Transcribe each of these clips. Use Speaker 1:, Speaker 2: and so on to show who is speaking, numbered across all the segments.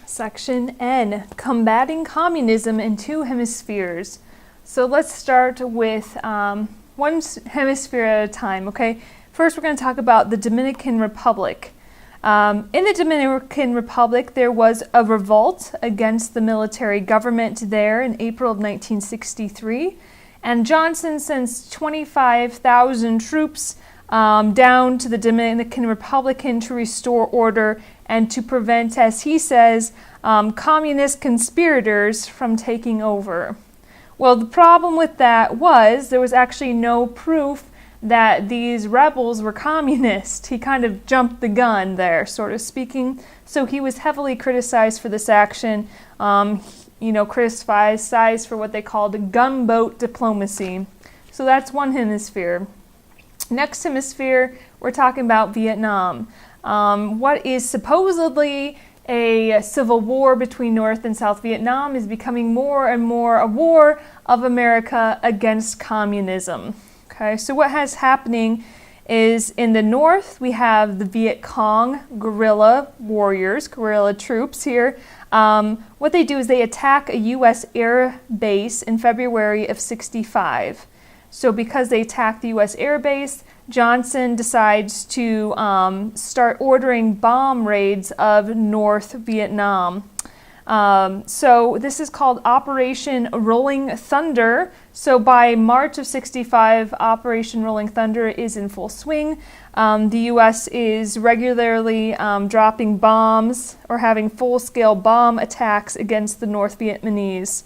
Speaker 1: Section N, combating communism in two hemispheres. So let's start with one hemisphere at a time, okay? First, we're going to talk about the Dominican Republic. In the Dominican Republic, there was a revolt against the military government there in April of 1963, and Johnson sends 25,000 troops down to the Dominican Republic to restore order and to prevent, as he says, communist conspirators from taking over. Well, the problem with that was there was actually no proof that these rebels were communist. He kind of jumped the gun there, sort of speaking. So he was heavily criticized for this action, criticized for what they called gunboat diplomacy. So that's one hemisphere. Next hemisphere, we're talking about Vietnam. What is supposedly a civil war between North and South Vietnam is becoming more and more a war of America against communism. Okay, so what has happening is in the north we have the Viet Cong guerrilla warriors, guerrilla troops here. What they do is they attack a U.S. air base in February of '65. So because they attacked the U.S. air base, Johnson decides to start ordering bomb raids of North Vietnam. So this is called Operation Rolling Thunder. So by March of '65, Operation Rolling Thunder is in full swing. The U.S. is regularly dropping bombs or having full-scale bomb attacks against the North Vietnamese.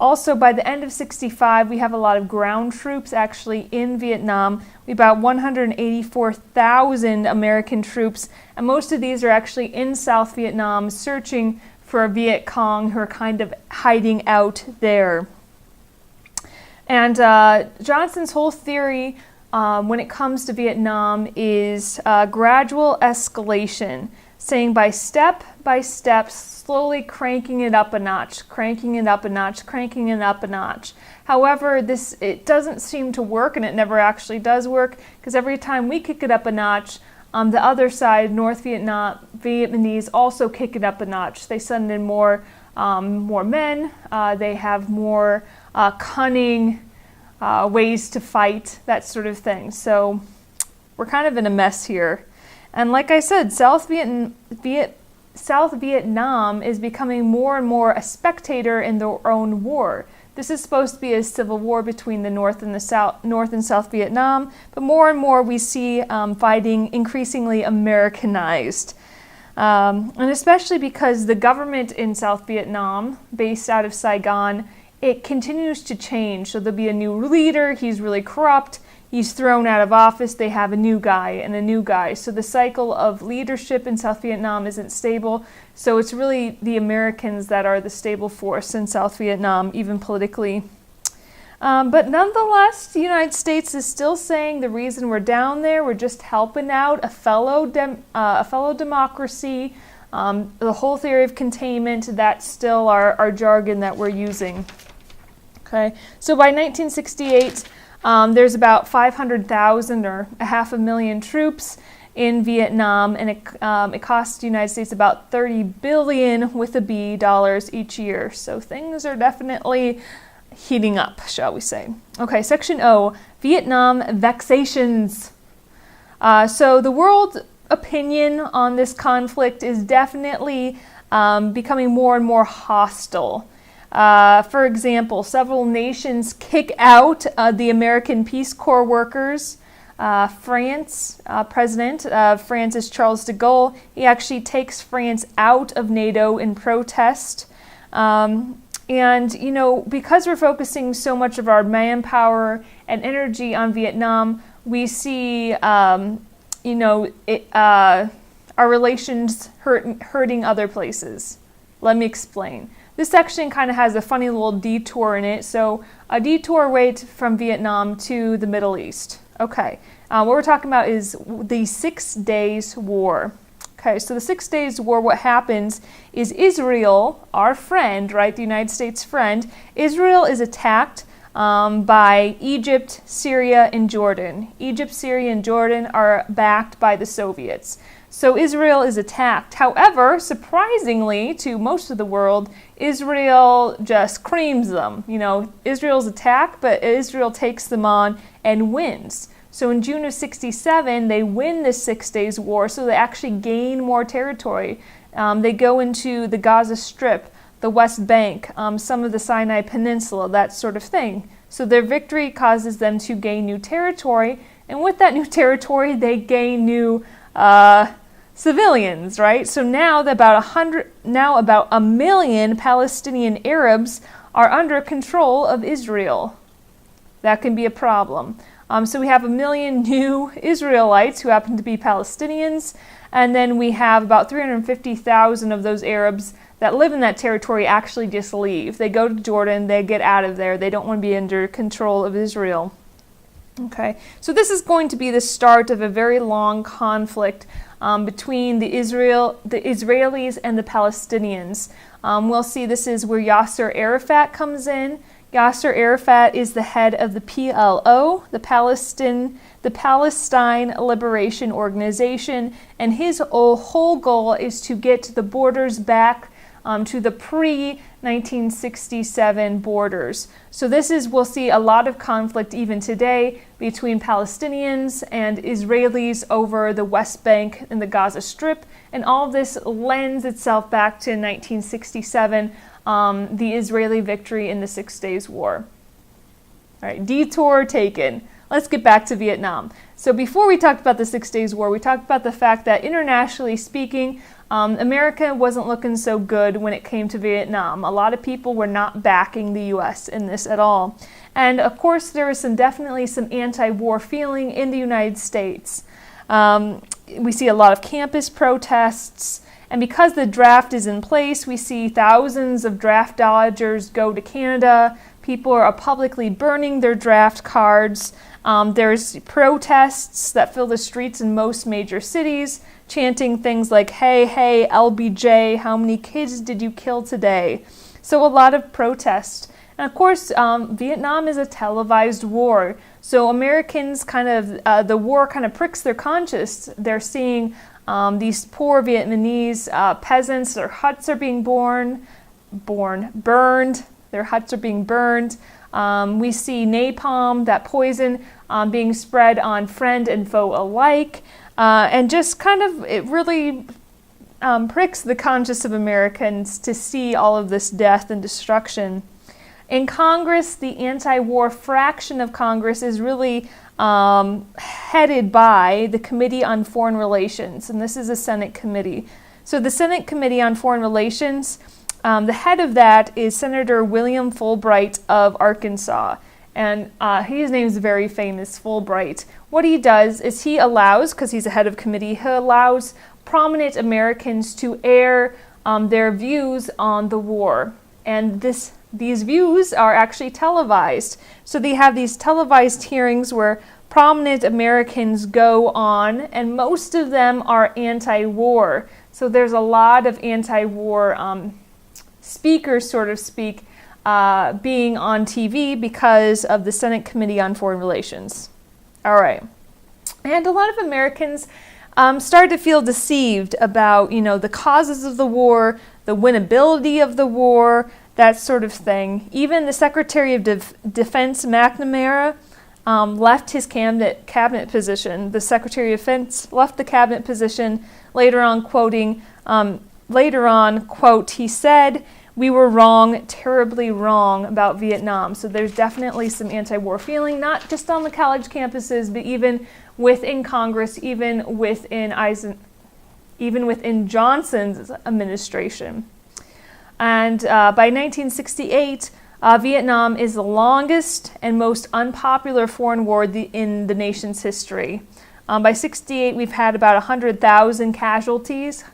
Speaker 1: Also, by the end of '65, we have a lot of ground troops actually in Vietnam. We have about 184,000 American troops, and most of these are actually in South Vietnam searching for Viet Cong who are kind of hiding out there. And Johnson's whole theory when it comes to Vietnam is gradual escalation, saying by step, slowly cranking it up a notch, cranking it up a notch, cranking it up a notch. However, it doesn't seem to work, and it never actually does work, because every time we kick it up a notch, on the other side, North Vietnamese also kick it up a notch. They send in more men. They have more cunning ways to fight, that sort of thing. So we're kind of in a mess here. And like I said, South Vietnam is becoming more and more a spectator in their own war. This is supposed to be a civil war between the North and South Vietnam, but more and more we see fighting increasingly Americanized. And especially because the government in South Vietnam, based out of Saigon, it continues to change. So there'll be a new leader, he's really corrupt, he's thrown out of office, they have a new guy and a new guy. So the cycle of leadership in South Vietnam isn't stable. So it's really the Americans that are the stable force in South Vietnam, even politically. But nonetheless, the United States is still saying the reason we're down there, we're just helping out a fellow democracy. The whole theory of containment, that's still our jargon that we're using. Okay, so by 1968, there's about 500,000 or 500,000 troops in Vietnam, and it costs the United States about $30 billion with a B dollars each year. So things are definitely heating up, shall we say. Okay, Section O, Vietnam vexations. So the world opinion on this conflict is definitely becoming more and more hostile. For example, several nations kick out the American Peace Corps workers. France, President of France is Charles de Gaulle. He actually takes France out of NATO in protest. And, because we're focusing so much of our manpower and energy on Vietnam, we see, our relations hurting other places. Let me explain. This section kind of has a funny little detour in it. So a detour way from Vietnam to the Middle East. Okay, what we're talking about is the 6 Days War. Okay, so the 6 Days War, what happens is Israel, our friend, right, the United States friend, Israel is attacked by Egypt, Syria, and Jordan. Egypt, Syria, and Jordan are backed by the Soviets. So Israel is attacked. However, surprisingly to most of the world, Israel just creams them. Israel's attacked, but Israel takes them on and wins. So in June of 67, they win this 6 Days War, so they actually gain more territory. They go into the Gaza Strip, the West Bank, some of the Sinai Peninsula, that sort of thing. So their victory causes them to gain new territory, and with that new territory, they gain new civilians, right? So now about a million Palestinian Arabs are under control of Israel. That can be a problem. So we have 1 million new Israelites who happen to be Palestinians, and then we have about 350,000 of those Arabs that live in that territory actually just leave. They go to Jordan, they get out of there, they don't want to be under control of Israel. Okay, so this is going to be the start of a very long conflict between the Israelis and the Palestinians. We'll see this is where Yasser Arafat comes in. Yasser Arafat is the head of the PLO, the Palestine Liberation Organization, and his whole goal is to get the borders back to the pre-1967 borders. So we'll see a lot of conflict even today between Palestinians and Israelis over the West Bank and the Gaza Strip, and all this lends itself back to 1967, the Israeli victory in the 6 Days War. All right, detour taken. Let's get back to Vietnam. So before we talked about the 6 Days War, we talked about the fact that internationally speaking, America wasn't looking so good when it came to Vietnam. A lot of people were not backing the U.S. in this at all. And of course, there was definitely some anti-war feeling in the United States. We see a lot of campus protests. And because the draft is in place, we see thousands of draft dodgers go to Canada. People are publicly burning their draft cards. There's protests that fill the streets in most major cities, chanting things like, "Hey, hey, LBJ, how many kids did you kill today?" So a lot of protest. And of course, Vietnam is a televised war. So Americans the war kind of pricks their conscience. They're seeing these poor Vietnamese peasants, their huts are being burned. Their huts are being burned. We see napalm, that poison, being spread on friend and foe alike. And just it really pricks the conscience of Americans to see all of this death and destruction. In Congress, the anti-war fraction of Congress is really headed by the Committee on Foreign Relations, and this is a Senate committee. So the Senate Committee on Foreign Relations, the head of that is Senator William Fulbright of Arkansas, and his name is very famous, Fulbright. What he does is he allows, because he's a head of committee, he allows prominent Americans to air their views on the war, and these views are actually televised. So they have these televised hearings where prominent Americans go on, and most of them are anti-war. So there's a lot of anti-war speakers, so to speak, being on TV because of the Senate Committee on Foreign Relations. All right. And a lot of Americans started to feel deceived about, the causes of the war, the winnability of the war, that sort of thing. Even the Secretary of Defense, McNamara, left his cabinet position. The Secretary of Defense left the cabinet position, later on, quote, he said, "We were wrong, terribly wrong about Vietnam." So there's definitely some anti-war feeling, not just on the college campuses, but even within Congress, even within Johnson's administration. And by 1968, Vietnam is the longest and most unpopular foreign war in the nation's history. By 68, we've had about 100,000 casualties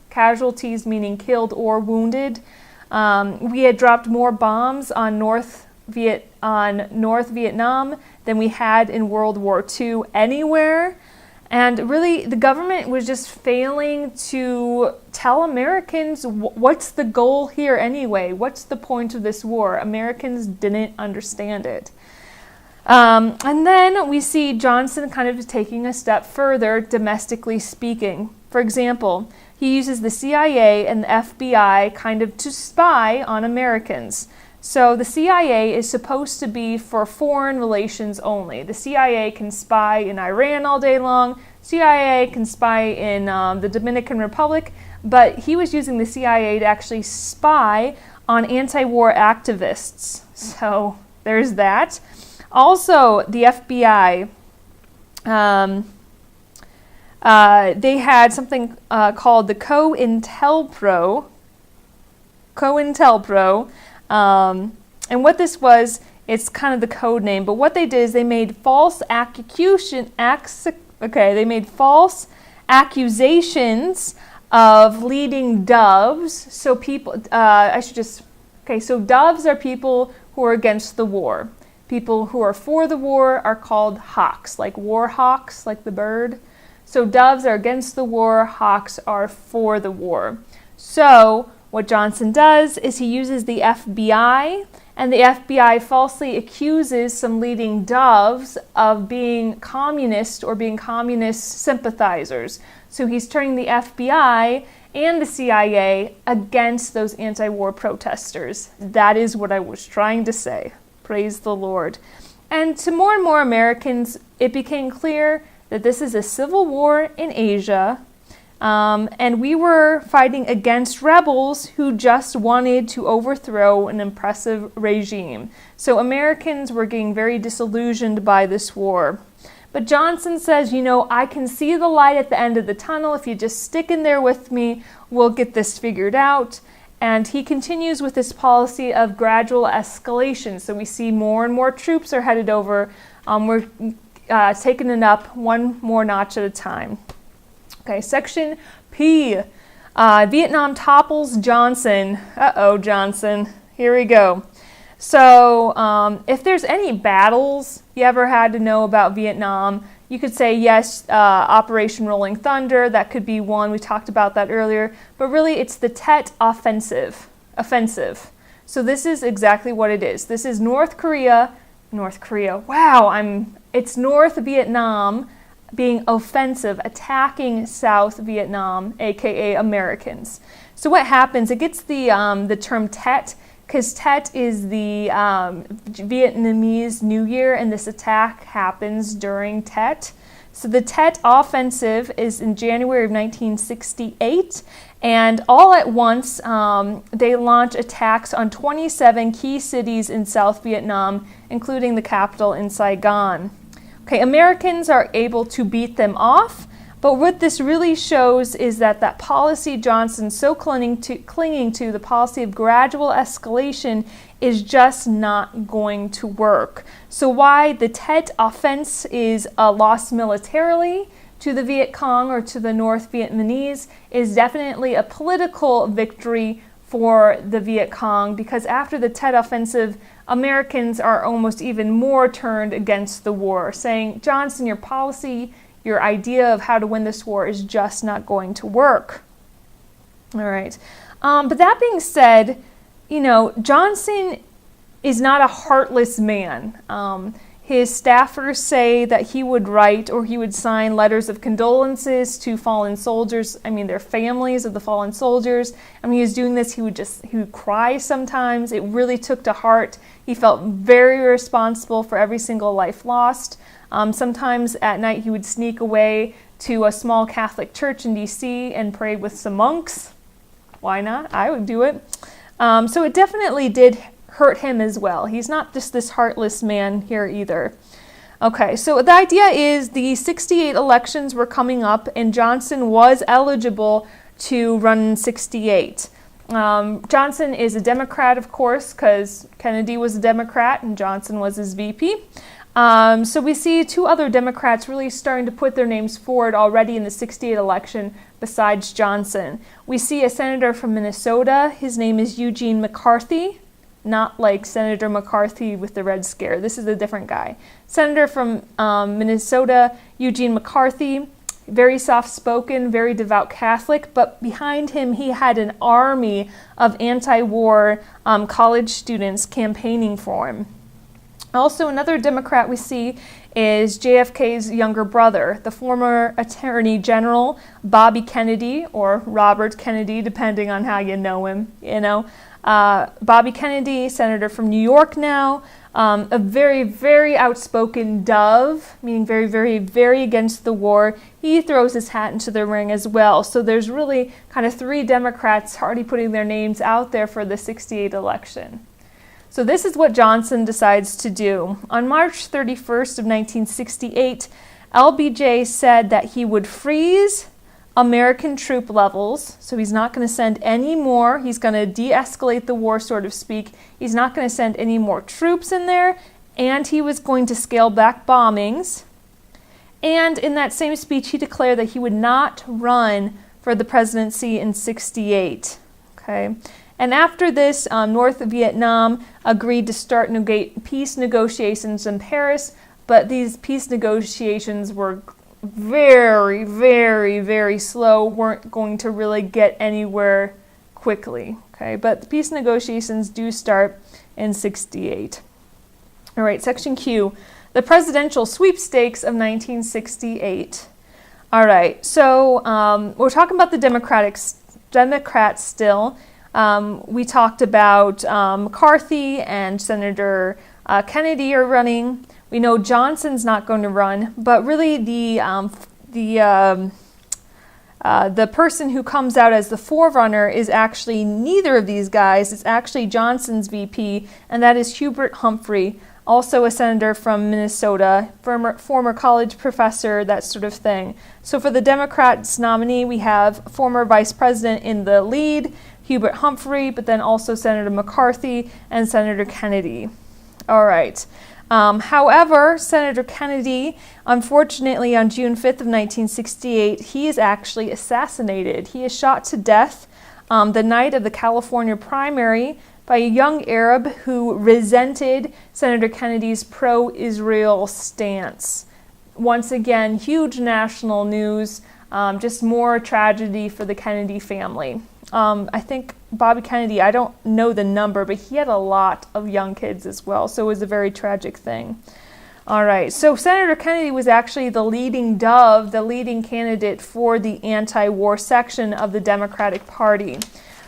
Speaker 1: meaning killed or wounded. We had dropped more bombs on North Vietnam than we had in World War II anywhere. And really, the government was just failing to tell Americans what's the goal here anyway? What's the point of this war? Americans didn't understand it. And then we see Johnson kind of taking a step further, domestically speaking. For example, he uses the CIA and the FBI kind of to spy on Americans. So the CIA is supposed to be for foreign relations only. The CIA can spy in Iran all day long. CIA can spy in the Dominican Republic, but he was using the CIA to actually spy on anti-war activists. So there's that. Also, the FBI, they had something called the COINTELPRO. And what this was, it's kind of the code name, but what they did is they made false accusations of leading doves. So so doves are people who are against the war. People who are for the war are called hawks, like war hawks, like the bird. So doves are against the war, hawks are for the war. So what Johnson does is he uses the FBI, and the FBI falsely accuses some leading doves of being communist or being communist sympathizers. So he's turning the FBI and the CIA against those anti-war protesters. That is what I was trying to say. Praise the Lord. And to more and more Americans, it became clear that this is a civil war in Asia, and we were fighting against rebels who just wanted to overthrow an oppressive regime. So Americans were getting very disillusioned by this war. But Johnson says, I can see the light at the end of the tunnel. If you just stick in there with me, we'll get this figured out. And he continues with this policy of gradual escalation. So we see more and more troops are headed over. We're taking it up one more notch at a time. Okay, section P. Vietnam topples Johnson. Johnson. Here we go. So if there's any battles you ever had to know about Vietnam, you could say, yes, Operation Rolling Thunder. That could be one. We talked about that earlier. But really, it's the Tet Offensive. So this is exactly what it is. This is North Korea. Wow, it's North Vietnam being offensive, attacking South Vietnam, aka Americans. So what happens? It gets the term Tet because Tet is the Vietnamese New Year, and this attack happens during Tet. So the Tet Offensive is in January of 1968, and all at once they launch attacks on 27 key cities in South Vietnam, including the capital in Saigon. Okay, Americans are able to beat them off, but what this really shows is that policy Johnson's so clinging to, the policy of gradual escalation, is just not going to work. So why the Tet Offense is a loss militarily to the Viet Cong or to the North Vietnamese is definitely a political victory for the Viet Cong, because after the Tet Offensive, Americans are almost even more turned against the war, saying, Johnson, your policy, your idea of how to win this war is just not going to work. All right. But that being said, Johnson is not a heartless man. His staffers say that he would write or he would sign letters of condolences to fallen soldiers. Their families of the fallen soldiers. And when he was doing this, he would cry sometimes. It really took to heart. He felt very responsible for every single life lost. Sometimes at night he would sneak away to a small Catholic church in D.C. and pray with some monks. Why not? I would do it. So it definitely did hurt him as well. He's not just this heartless man here either. Okay, so the idea is the 68 elections were coming up, and Johnson was eligible to run in 68. Johnson is a Democrat, of course, because Kennedy was a Democrat and Johnson was his VP. So we see two other Democrats really starting to put their names forward already in the 68 election besides Johnson. We see a senator from Minnesota. His name is Eugene McCarthy. Not like Senator McCarthy with the Red Scare. This is a different guy. Senator from Minnesota, Eugene McCarthy, very soft-spoken, very devout Catholic, but behind him he had an army of anti-war college students campaigning for him. Also, another Democrat we see is JFK's younger brother, the former Attorney General Bobby Kennedy, or Robert Kennedy, depending on how you know him, Bobby Kennedy, senator from New York now, a very, very outspoken dove, meaning very, very, very against the war. He throws his hat into the ring as well. So there's really kind of 3 Democrats already putting their names out there for the 68 election. So this is what Johnson decides to do. On March 31st of 1968, LBJ said that he would freeze American troop levels, so he's not going to send any more. He's going to de-escalate the war, so to speak. He's not going to send any more troops in there, and he was going to scale back bombings. And in that same speech, he declared that he would not run for the presidency in 68. Okay. And after this, North Vietnam agreed to start peace negotiations in Paris, but these peace negotiations were very, very, very slow, weren't going to really get anywhere quickly. Okay, but the peace negotiations do start in 68. All right, section Q, the Presidential Sweepstakes of 1968. All right, so we're talking about the Democrats still. We talked about McCarthy and Senator Kennedy are running. We know Johnson's not going to run, but really the person who comes out as the forerunner is actually neither of these guys. It's actually Johnson's VP, and that is Hubert Humphrey, also a senator from Minnesota, former college professor, that sort of thing. So for the Democrats nominee, we have former vice president in the lead, Hubert Humphrey, but then also Senator McCarthy and Senator Kennedy. All right. However, Senator Kennedy, unfortunately, on June 5th of 1968, he is actually assassinated. He is shot to death the night of the California primary by a young Arab who resented Senator Kennedy's pro-Israel stance. Once again, huge national news, just more tragedy for the Kennedy family. I think Bobby Kennedy, I don't know the number, but he had a lot of young kids as well, so it was a very tragic thing. All right, so Senator Kennedy was actually the leading dove, the leading candidate for the anti-war section of the Democratic Party.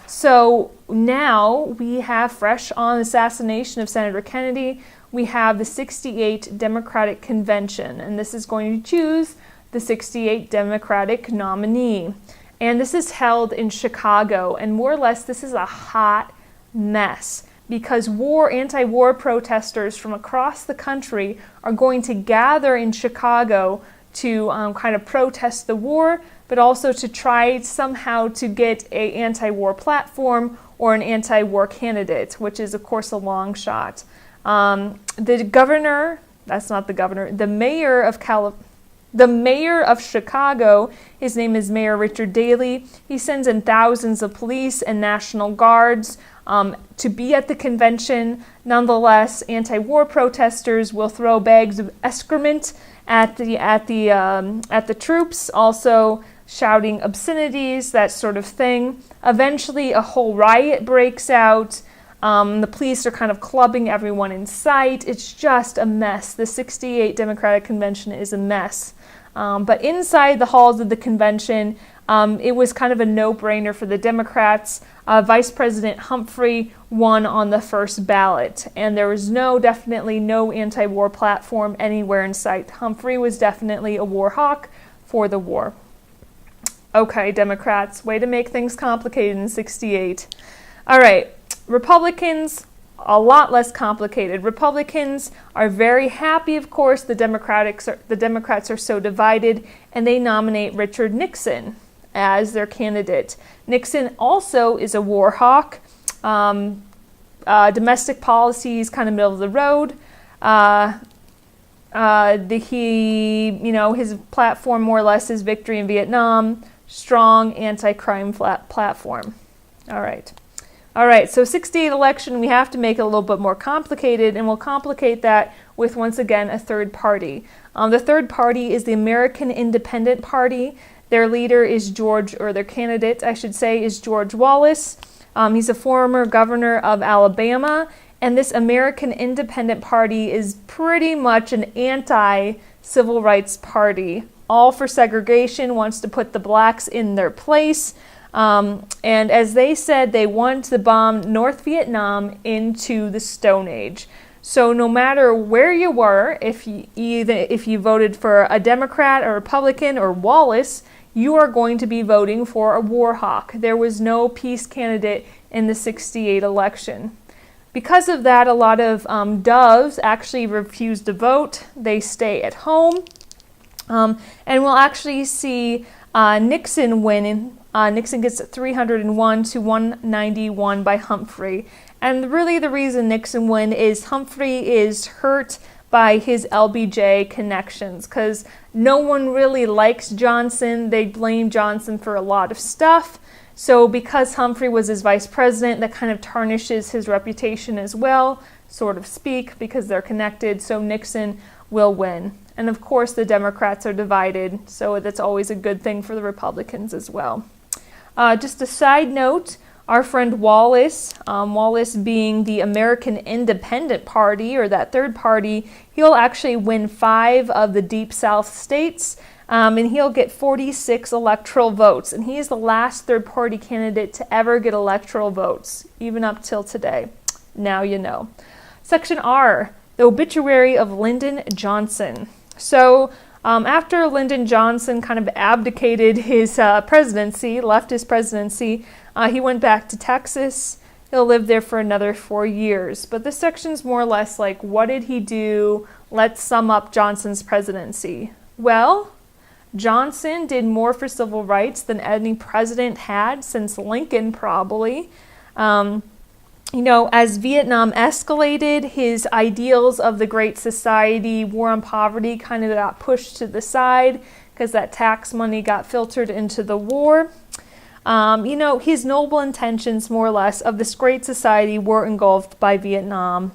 Speaker 1: So now we have, fresh on the assassination of Senator Kennedy, we have the 68 Democratic Convention, and this is going to choose the 68 Democratic nominee. And this is held in Chicago, and more or less this is a hot mess because anti-war protesters from across the country are going to gather in Chicago to kind of protest the war, but also to try somehow to get an anti-war platform or an anti-war candidate, which is of course a long shot. The mayor of Chicago, his name is Mayor Richard Daley. He sends in thousands of police and National Guards to be at the convention. Nonetheless, anti-war protesters will throw bags of excrement at the troops, also shouting obscenities, that sort of thing. Eventually, a whole riot breaks out. The police are kind of clubbing everyone in sight. It's just a mess. The 68 Democratic Convention is a mess. But inside the halls of the convention, it was kind of a no-brainer for the Democrats. Vice President Humphrey won on the first ballot, and there was definitely no anti-war platform anywhere in sight. Humphrey was definitely a war hawk for the war. Okay, Democrats, way to make things complicated in 68. All right, Republicans, a lot less complicated. Republicans are very happy, of course. The Democrats are so divided, and they nominate Richard Nixon as their candidate. Nixon also is a war hawk. Domestic policy is kind of middle of the road. His platform more or less is victory in Vietnam, strong anti-crime platform. All right, so 68 election, we have to make it a little bit more complicated, and we'll complicate that with, once again, a third party. The third party is the American Independent Party. Their leader is their candidate, I should say, is George Wallace. He's a former governor of Alabama, And this American Independent Party is pretty much an anti-civil rights party. All for segregation, wants to put the blacks in their place. And as they said, they wanted to bomb North Vietnam into the Stone Age. So no matter where you were, if you voted for a Democrat, a Republican, or Wallace, you are going to be voting for a war hawk. There was no peace candidate in the 68 election. Because of that, a lot of doves actually refuse to vote. They stay at home. And we'll actually see Nixon win. Nixon gets 301 to 191 by Humphrey. And really the reason Nixon won is Humphrey is hurt by his LBJ connections, because no one really likes Johnson. They blame Johnson for a lot of stuff. So because Humphrey was his vice president, that kind of tarnishes his reputation as well, sort of speak, because they're connected. So Nixon will win. And of course the Democrats are divided, so that's always a good thing for the Republicans as well. Just a side note, our friend Wallace, Wallace being the American Independent Party, or that third party, he'll actually win 5 of the Deep South states, and he'll get 46 electoral votes. And he is the last third party candidate to ever get electoral votes, even up till today. Now you know. Section R, the obituary of Lyndon Johnson. So after Lyndon Johnson kind of abdicated his presidency, left his presidency, he went back to Texas. He'll live there for another 4 years. But this section's more or less like, what did he do? Let's sum up Johnson's presidency. Well, Johnson did more for civil rights than any president had since Lincoln, probably. As Vietnam escalated, his ideals of the Great Society, war on poverty, kind of got pushed to the side because that tax money got filtered into the war. His noble intentions, more or less, of this Great Society were engulfed by Vietnam.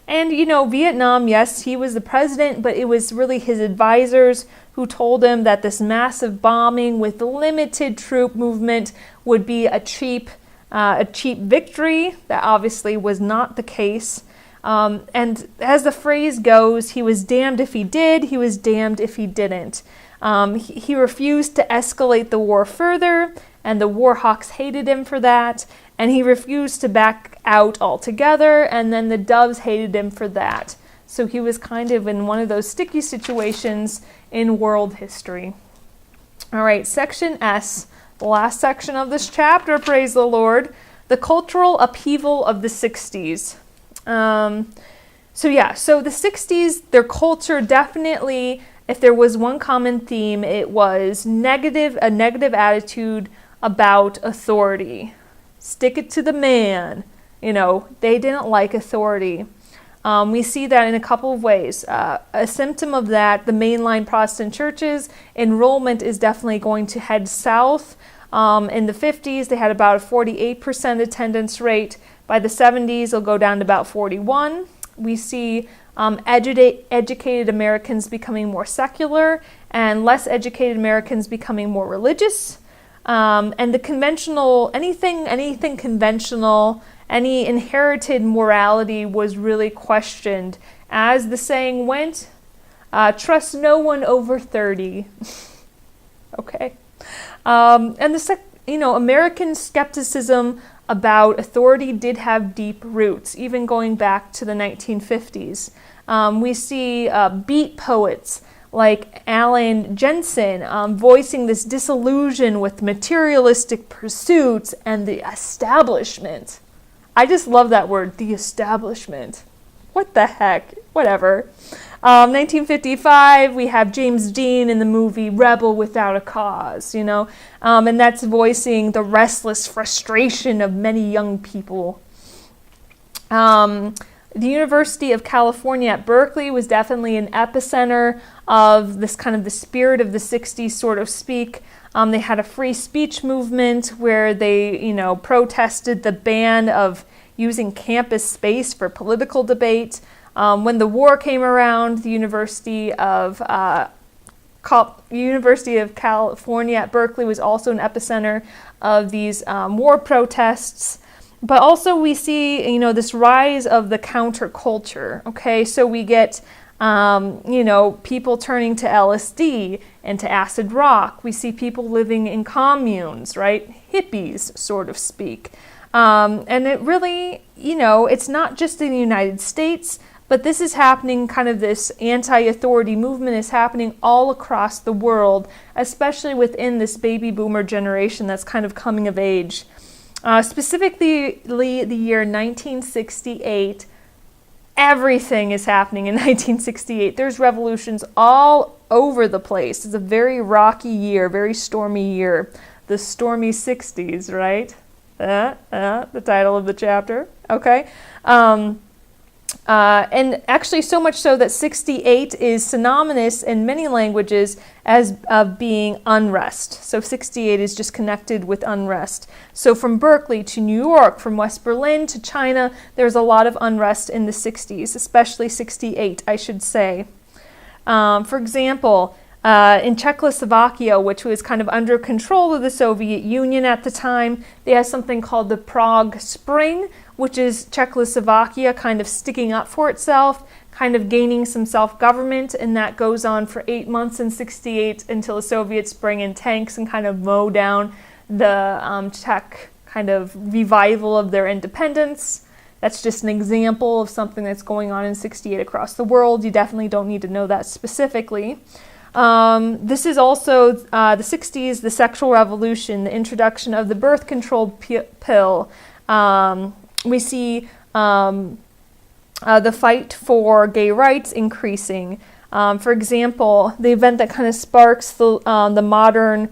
Speaker 1: And, Vietnam, yes, he was the president, but it was really his advisors who told him that this massive bombing with limited troop movement would be a cheap victory. That obviously was not the case. And as the phrase goes, he was damned if he did, he was damned if he didn't. He refused to escalate the war further, and the war hawks hated him for that. And he refused to back out altogether, and then the doves hated him for that. So he was kind of in one of those sticky situations in world history. All right, section S. The last section of this chapter, praise the Lord, the cultural upheaval of the 60s. So the 60s, their culture definitely, if there was one common theme, it was a negative attitude about authority. Stick it to the man. They didn't like authority. We see that in a couple of ways. A symptom of that, the mainline Protestant churches, enrollment is definitely going to head south. In the 50s, they had about a 48% attendance rate. By the 70s, it'll go down to about 41%. We see educated Americans becoming more secular and less educated Americans becoming more religious. And the conventional, anything conventional, any inherited morality was really questioned. As the saying went, trust no one over 30. Okay. And American skepticism about authority did have deep roots, even going back to the 1950s. We see beat poets like Alan Jensen voicing this disillusion with materialistic pursuits and the establishment. I just love that word, the establishment. What the heck? Whatever. 1955, we have James Dean in the movie Rebel Without a Cause, and that's voicing the restless frustration of many young people. The University of California at Berkeley was definitely an epicenter of this kind of the spirit of the 60s, sort of speak. They had a free speech movement where they, protested the ban of using campus space for political debate. When the war came around, the University of California at Berkeley was also an epicenter of these war protests. But also we see, this rise of the counterculture, okay? So we get, people turning to LSD and to acid rock. We see people living in communes, right? Hippies, sort of speak. And it really, it's not just in the United States, but this is happening, kind of this anti-authority movement is happening all across the world, especially within this baby boomer generation that's kind of coming of age. Specifically, the year 1968, everything is happening in 1968. There's revolutions all over the place. It's a very rocky year, very stormy year. The stormy 60s, right? The title of the chapter, okay? And actually so much so that 68 is synonymous in many languages as being unrest. So 68 is just connected with unrest. So from Berkeley to New York, from West Berlin to China, there's a lot of unrest in the 60s, especially 68, I should say. For example, in Czechoslovakia, which was kind of under control of the Soviet Union at the time, they had something called the Prague Spring, which is Czechoslovakia kind of sticking up for itself, kind of gaining some self-government, and that goes on for 8 months in 68 until the Soviets bring in tanks and kind of mow down the Czech kind of revival of their independence. That's just an example of something that's going on in 68 across the world. You definitely don't need to know that specifically. This is also the 60s, the sexual revolution, the introduction of the birth control pill. We see the fight for gay rights increasing. For example, the event that kind of sparks the modern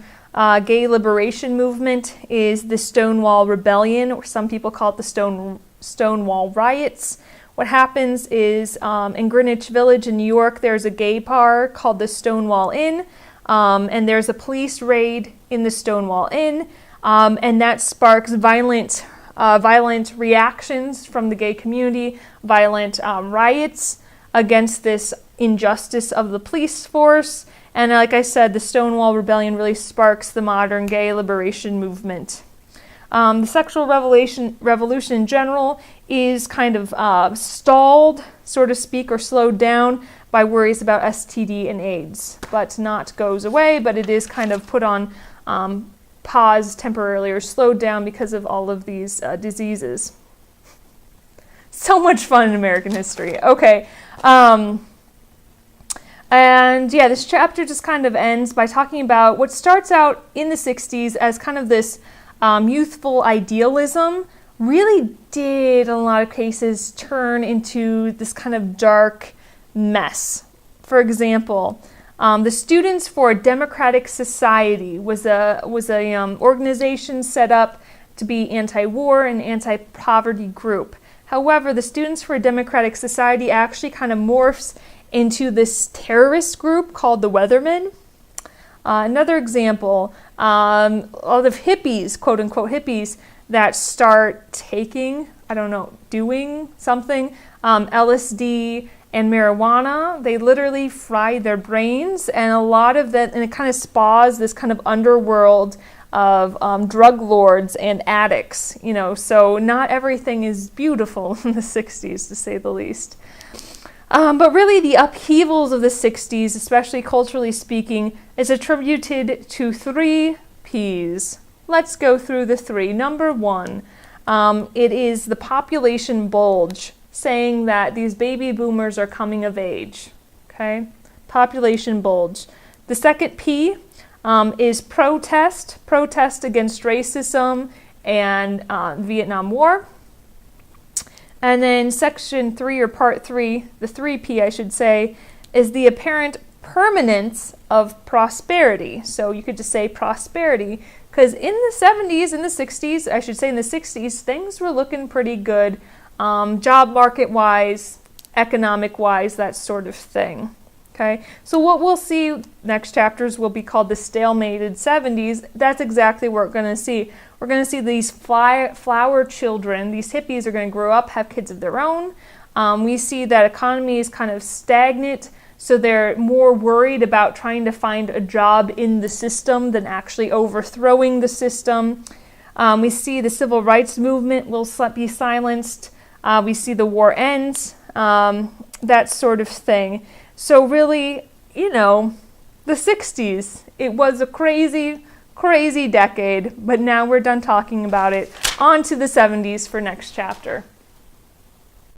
Speaker 1: gay liberation movement is the Stonewall Rebellion, or some people call it the Stonewall Riots. What happens is in Greenwich Village in New York, there's a gay bar called the Stonewall Inn, and there's a police raid in the Stonewall Inn, and that sparks violent reactions from the gay community, violent riots against this injustice of the police force. And like I said, the Stonewall Rebellion really sparks the modern gay liberation movement. The sexual revolution in general is kind of stalled, so to speak, or slowed down by worries about STD and AIDS, but not goes away, but it is kind of put on pause temporarily or slowed down because of all of these diseases. So much fun in American history. Okay. And yeah, this chapter just kind of ends by talking about what starts out in the 60s as kind of this youthful idealism really did, in a lot of cases, turn into this kind of dark mess. For example, the Students for a Democratic Society was a organization set up to be anti-war and anti-poverty group. However, the Students for a Democratic Society actually kind of morphs into this terrorist group called the Weathermen. Another example, a lot of hippies, quote-unquote hippies, that start doing something, LSD and marijuana. They literally fry their brains, and a lot of that, and it kind of spawns this kind of underworld of drug lords and addicts, so not everything is beautiful in the 60s, to say the least. But really the upheavals of the 60s, especially culturally speaking, is attributed to 3 P's. Let's go through the 3. Number 1, it is the population bulge, saying that these baby boomers are coming of age. Okay? Population bulge. The second P is protest against racism and Vietnam War. And then section 3, or part 3, the 3P I should say, is the apparent permanence of prosperity. So you could just say prosperity, because in the 70s, in the 60s, I should say in the 60s, things were looking pretty good, job market-wise, economic-wise, that sort of thing. Okay, so what we'll see next chapters will be called the stalemated 70s. That's exactly what we're going to see. We're going to see these flower children, these hippies are going to grow up, have kids of their own. We see that economy is kind of stagnant, so they're more worried about trying to find a job in the system than actually overthrowing the system. We see the civil rights movement will be silenced. We see the war ends, that sort of thing. So really, the 60s, it was a crazy, crazy decade, but now we're done talking about it. On to the 70s for next chapter.